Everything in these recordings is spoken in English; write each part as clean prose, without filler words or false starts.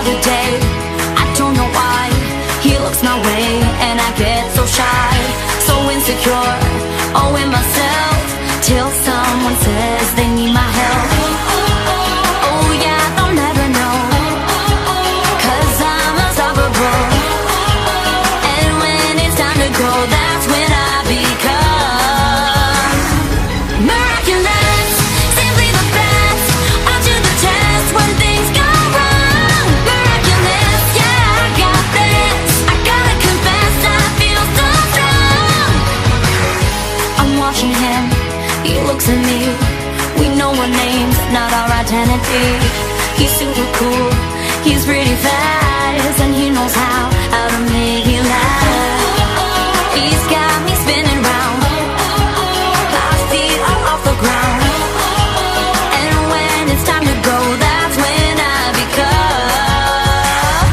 every day. I don't know why he looks my way, and I get so shy, so insecure, oh in myself, till someone says they need my help. Oh yeah, they'll never know, 'cause I'm unstoppable. And when it's time to go, that's when I become miraculous, simply the best, up to the test when things go wrong. Miraculous, yeah, I got this. I gotta confess, I feel so strong. I'm watching him, he looks at me. We know our names, not our identity. He's super cool, he's pretty fast, and he knows how to make me laugh. He's got me spinning round, 5 feet off the ground. And when it's time to go, that's when I become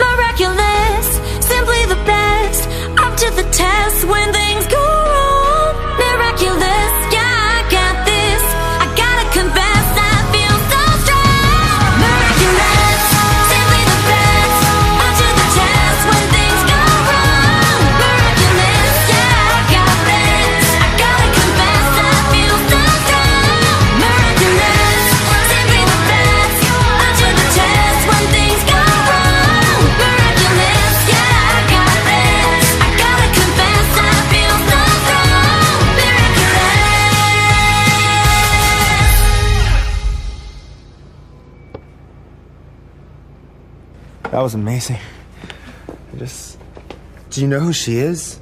miraculous, simply the best, up to the test when things go wrong. Miraculous, yeah, I got this. I gotta confess, I feel so strong. Miraculous, simply the best, up to the test when things go wrong. Miraculous, yeah, I got this. I gotta confess, I feel so strong. Miraculous, simply the best, up to the test when things go wrong. Miraculous, yeah, I got this. I gotta confess, I feel so strong. Miraculous. That was amazing. Do you know who she is?